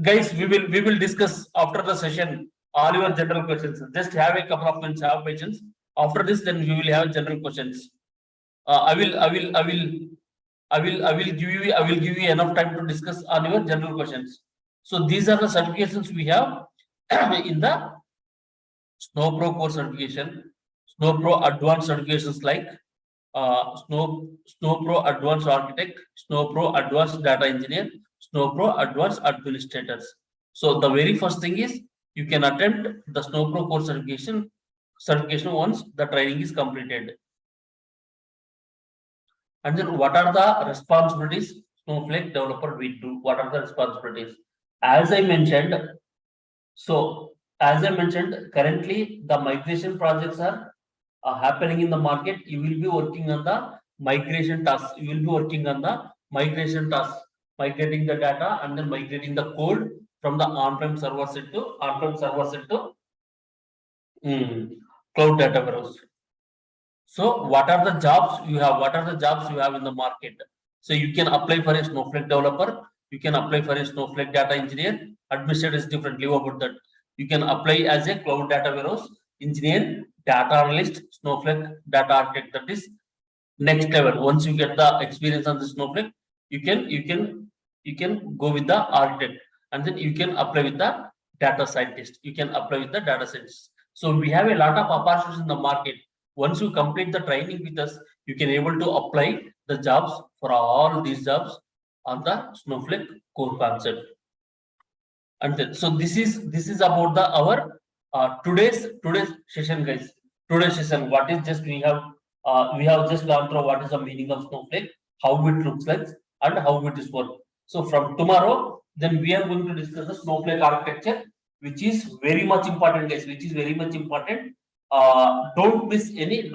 S1: Guys, we will discuss after the session all your general questions. Just have a couple of minutes, have patience. After this, then we will have general questions. I will give you enough time to discuss on your general questions. So these are the certifications we have in the Snowpro core certification, Snowpro advanced certifications like Snowpro advanced architect, Snowpro advanced data engineer, Snowpro advanced administrators. So the very first thing is you can attempt the Snowpro core certification once the training is completed. And then what are the responsibilities Snowflake developer will do? What are the responsibilities? As I mentioned, currently the migration projects are happening in the market. You will be working on the migration tasks. Migrating the data and then migrating the code from the on-prem server set to cloud data warehouse. So what are the jobs you have in the market? So you can apply for a Snowflake developer. You can apply for a Snowflake data engineer. Administrator is different. Leave about that. You can apply as a cloud data warehouse engineer, data analyst, Snowflake data architect. That is next level. Once you get the experience on the Snowflake, you can go with the architect, and then you can apply with the data scientist. You can apply with the data scientist. So we have a lot of opportunities in the market. Once you complete the training with us, you can able to apply the jobs for all these jobs on the Snowflake core concept. And then, so this is about the our today's session, guys. Today's session, what is just we have just gone through what is the meaning of Snowflake, how it looks like, and how it is work. So from tomorrow, then we are going to discuss the Snowflake architecture, which is very much important, guys. Which is very much important. Don't miss any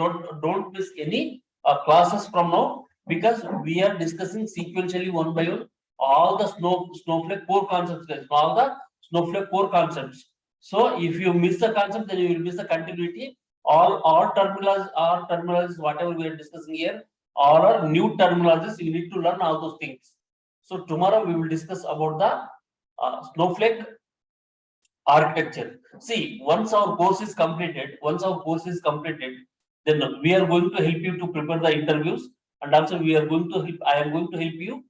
S1: classes from now, because we are discussing sequentially one by one all the Snowflake core concepts, guys. All the Snowflake core concepts. So if you miss the concept, then you will miss the continuity. All terminologies, whatever we are discussing here, all are new terminologies. You need to learn all those things. So tomorrow we will discuss about the Snowflake architecture. See, once our course is completed, then we are going to help you to prepare the interviews, and also I am going to help you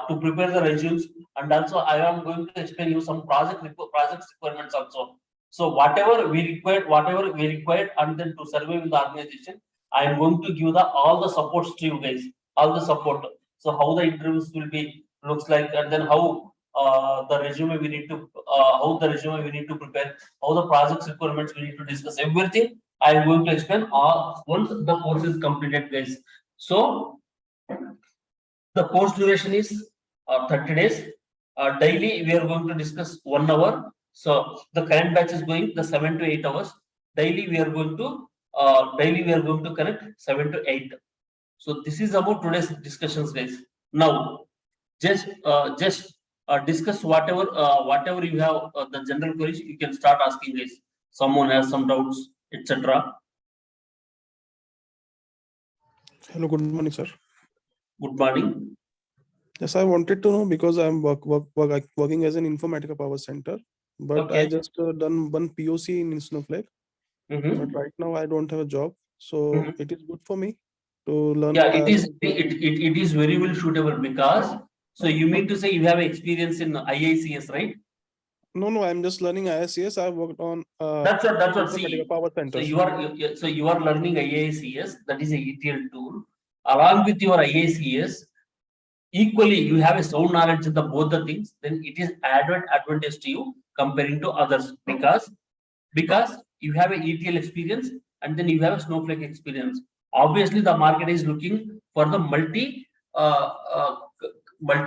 S1: to prepare the resumes, and also I am going to explain you some project requirements also. So whatever we required, and then to survive in the organization, I am going to give all the supports to you guys, all the support. So how the interviews will be looks like, and then how the resume we need to prepare, how the project requirements we need to discuss, everything I am going to explain once the course is completed, guys. So the course duration is 30 days. Daily we are going to discuss 1 hour. So the current batch is going the 7 to 8 hours. Daily we are going to connect 7 to 8. So this is about today's discussions, guys. Now just discuss whatever you have, the general queries you can start asking, guys. Someone has some doubts, etc.
S6: Hello, good morning, sir.
S1: Good morning.
S6: Yes, I wanted to know, because I'm working as an Informatica Power Center, but
S1: Okay.
S6: I just done one POC in Snowflake, but right now I don't have a job, so it is good for me to learn.
S1: Yeah, it is very well suitable, because so you mean to say you have experience in IICS, right?
S6: No, I'm just learning ISCS. I worked on
S1: That's what. See,
S6: Informatica Power Center.
S1: so you are learning IICS, that is a ETL tool. Along with your IICS, equally you have a sound knowledge of both the things. Then it is added advantage to you comparing to others, because you have a ETL experience, and then you have a Snowflake experience. Obviously, the market is looking for the multi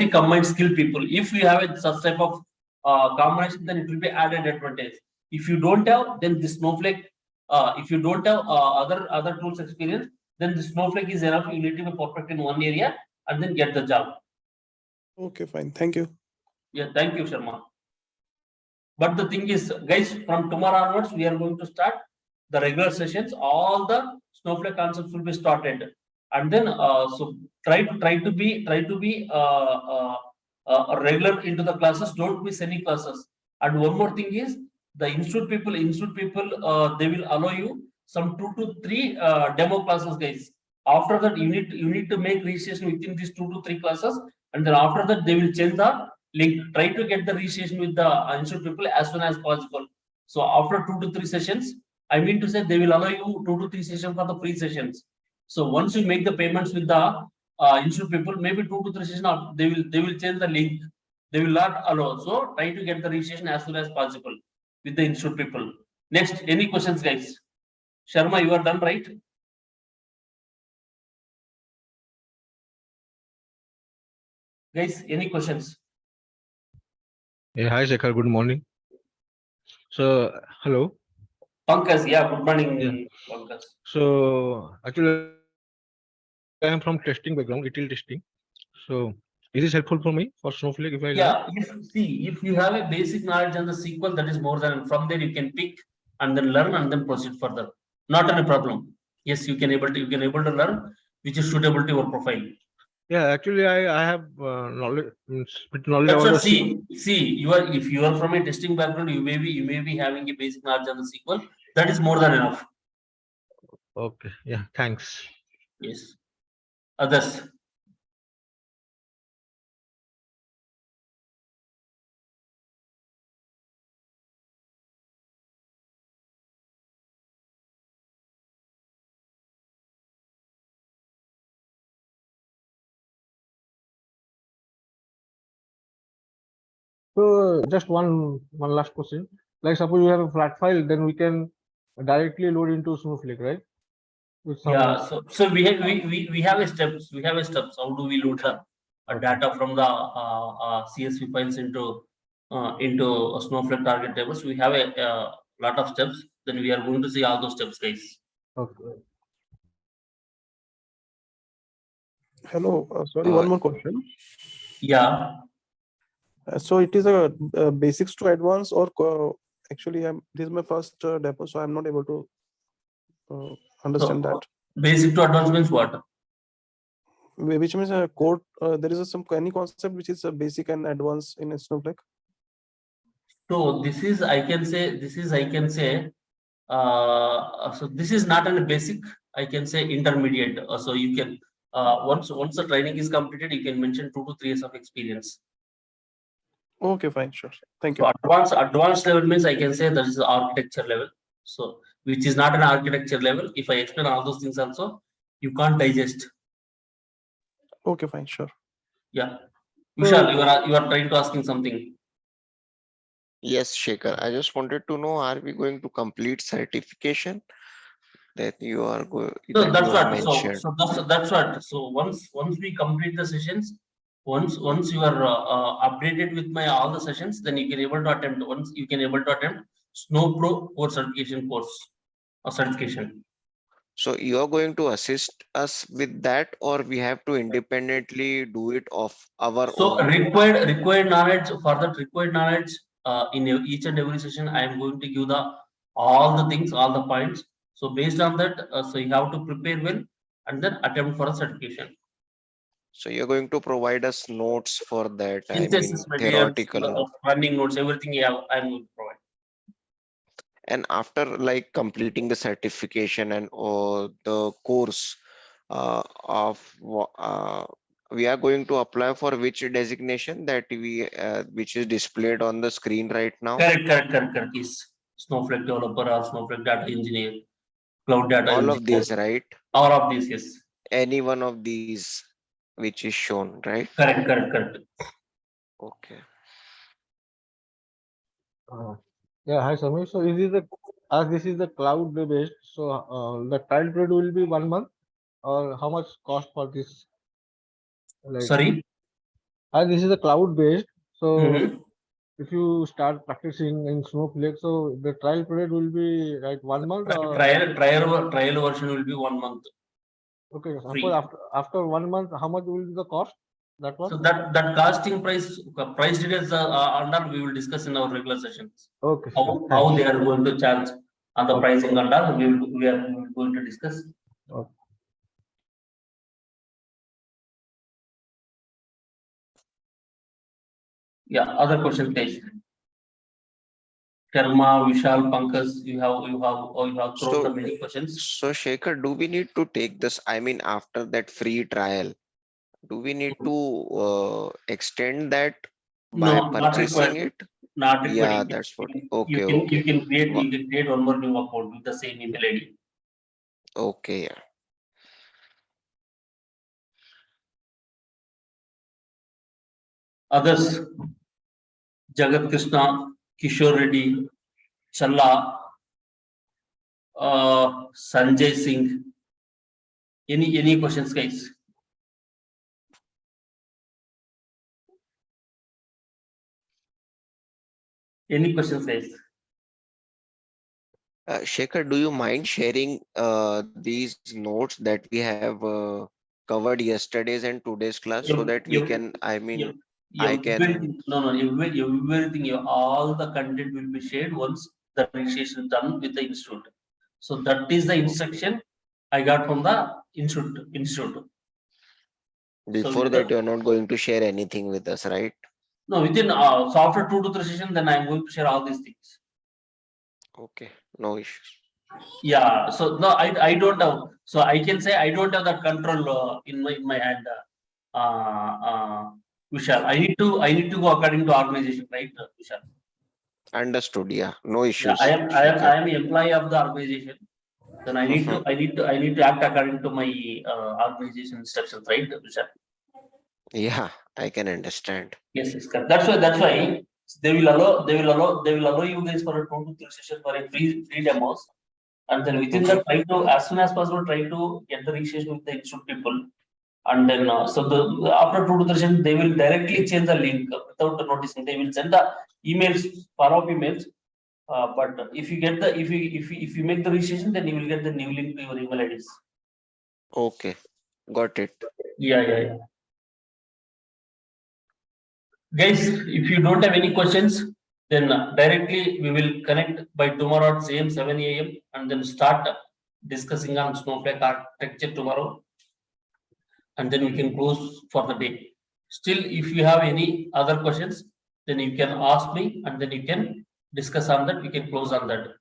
S1: combined skill people. If you have such type of combination, then it will be added advantage. If you don't have, then the Snowflake. If you don't have other tools experience, then the Snowflake is enough. You need to be perfect in one area and then get the job.
S6: Okay, fine. Thank you.
S1: Yeah, thank you, Sharma. But the thing is, guys, from tomorrow onwards, we are going to start the regular sessions. All the Snowflake concepts will be started, and then so try to be regular into the classes. Don't miss any classes. And one more thing is, the institute people they will allow you some 2 to 3 demo classes, guys. After that, you need to make registration within these 2 to 3 classes, and then after that they will change the link. Try to get the registration with the institute people as soon as possible. So after 2 to 3 sessions, I mean to say, they will allow you 2 to 3 sessions for the free sessions. So once you make the payments with the institute people, maybe 2 to 3 sessions, they will change the link. They will not allow. So try to get the registration as soon as possible with the institute people. Next, any questions, guys? Sharma, you are done, right? Guys, any questions?
S2: Yeah, hi Shekhar, good morning. So, hello.
S1: Pankaj, yeah, good morning,
S2: Yeah.
S1: Pankaj.
S2: So, actually, I am from testing background, ETL testing. So, is this helpful for me for Snowflake if I learn?
S1: Yeah, if you have a basic knowledge on the SQL, that is more than, from there you can pick and then learn and then proceed further. Not any problem. Yes, you can able to learn which is suitable to your profile.
S2: Yeah, actually, I have knowledge
S1: That's
S2: about
S1: what,
S2: the
S1: see, if you are from a testing background, you may be having a basic knowledge on the SQL. That is more than enough.
S2: Okay, yeah, thanks.
S1: Yes. Others.
S2: So just one last question. Like suppose you have a flat file, then we can directly load into Snowflake, right? With some
S1: Yeah, so we have a steps. We have a steps. How do we load the data from the CSV files into a Snowflake target tables? We have a lot of steps. Then we are going to see all those steps, guys.
S2: Okay.
S6: Hello, sorry, one more question.
S1: Yeah.
S6: So it is a, basics to advanced, or actually this is my first depot, so I'm not able to understand that.
S1: Basic to advanced means what?
S6: Which means a code, there is some any concept which is a basic and advanced in Snowflake.
S1: So this is I can say so this is not a basic, I can say intermediate. So you can once the training is completed, you can mention 2 to 3 years of experience.
S6: Okay, fine, sure. Thank you.
S1: So advanced level means I can say that is the architecture level. So which is not an architecture level. If I explain all those things also, you can't digest.
S6: Okay, fine, sure.
S1: Yeah. Vishal, you are trying to asking something.
S5: Yes, Shekhar. I just wanted to know, are we going to complete certification that you are going
S1: So
S5: that
S1: that's
S5: you have
S1: what.
S5: mentioned?
S1: So that's what. So once we complete the sessions, once you are updated with my all the sessions, then you can able to attempt. Once you can able to attempt Snow Pro core certification course or certification.
S5: So you are going to assist us with that, or we have to independently do it of our
S1: So
S5: own?
S1: required knowledge, for that required knowledge, in each and every session, I am going to give the all the things, all the points. So based on that, so you have to prepare well and then attempt for a certification.
S5: So you're going to provide us notes for that, I mean,
S1: Synthesis materials,
S5: theoretical.
S1: running notes, everything you have, I'm going to provide.
S5: And after like completing the certification and the course we are going to apply for which designation that which is displayed on the screen right now?
S1: Correct. Yes. Snowflake developer or Snowflake data engineer, cloud data
S5: All
S1: engineer.
S5: of these, right?
S1: All of these, yes.
S5: Any one of these which is shown, right?
S1: Correct.
S5: Okay.
S2: Yeah, hi Samir. So is this as this is the cloud based, so the trial period will be 1 month, or how much cost for this? Like,
S1: Sorry.
S2: as this is a cloud based, so
S1: Mhm.
S2: if you start practicing in Snowflake, so the trial period will be like 1 month, or
S1: Trial version will be 1 month.
S2: okay, suppose
S1: Free.
S2: after 1 month, how much will be the cost? That one?
S1: So that costing price details and all we will discuss in our regular sessions.
S2: Okay, sure.
S1: How
S2: Thanks.
S1: they are going to charge on the
S2: Okay.
S1: pricing and all we are going to discuss.
S2: Okay.
S1: Yeah, other questions, guys. Karma, Vishal, Pankaj, you have thrown the many questions.
S5: So Shekhar, do we need to take this? I mean, after that free trial, do we need to extend that by
S1: No, not
S5: purchasing
S1: required.
S5: it?
S1: Not
S5: Yeah,
S1: required.
S5: that's what.
S1: You
S5: Okay,
S1: can
S5: okay. Wha-
S1: create one more new account with the same email ID.
S5: Okay, yeah.
S1: Others, Jagat Krishna, Kishore Reddy, Challa, Sanjay Singh. Any questions, guys? Any questions, guys?
S5: Shekhar, do you mind sharing these notes that we have covered yesterday's and today's class so that we can, I mean, I can.
S1: Everything, all the content will be shared once the registration is done with the institute. So that is the instruction I got from the institute.
S5: Before that, you're not going to share anything with us, right?
S1: No, within so after 2 to 3 sessions, then I am going to share all these things.
S5: Okay, no issues.
S1: Yeah. So no, I don't have. So I can say I don't have that control in my hand. Vishal, I need to go according to organization, right, Vishal?
S5: Understood. Yeah, no
S1: Yeah,
S5: issues,
S1: I
S5: Shekhar.
S1: am employee of the organization. Then I need to act according to my organization instructions, right, Vishal?
S5: Yeah, I can understand.
S1: Yes, correct. That's why They will allow you guys for a 2 to 3 sessions for a free demos. And then within that, try to, as soon as possible, try to get the registration with the institute people. And then, so after 2 to 3 sessions, they will directly change the link without noticing. They will send the emails, follow-up emails. But if you get the, if you make the registration, then you will get the new link to your email IDs.
S5: Okay, got it.
S1: Yeah. Guys, if you don't have any questions, then directly we will connect by tomorrow at same 7 a.m. and then start discussing on Snowflake architecture tomorrow. And then we can close for the day. Still, if you have any other questions, then you can ask me and then you can discuss on that. We can close on that.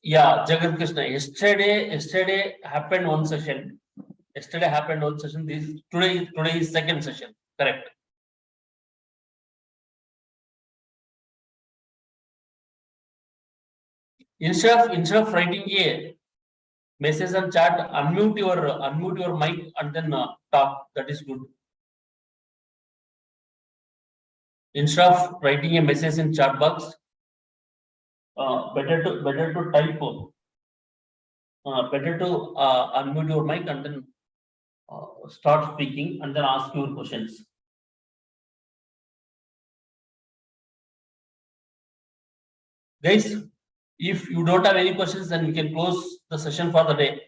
S1: Yeah, Jagat Krishna. Yesterday happened one session. Yesterday happened one session. Today is second session. Correct. Instead of writing a message and chat, unmute your mic and then talk. That is good. Instead of writing a message in chat box, better to type. Better to unmute your mic and then start speaking and then ask your questions. Guys, if you don't have any questions, then we can close the session for the day.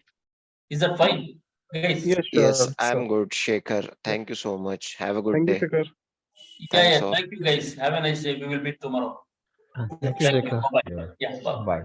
S1: Is that fine, guys?
S6: Yes,
S5: Yes,
S6: sure.
S5: I'm good, Shekhar. Thank you so much. Have a good
S6: Thank you,
S5: day.
S6: Shekhar.
S5: Thanks
S1: Yeah.
S5: all.
S1: Thank you, guys. Have a nice day. We will meet tomorrow.
S2: Thank you,
S1: Thank you.
S2: Shekhar.
S1: Bye-bye. Yeah. Bye.
S2: Bye.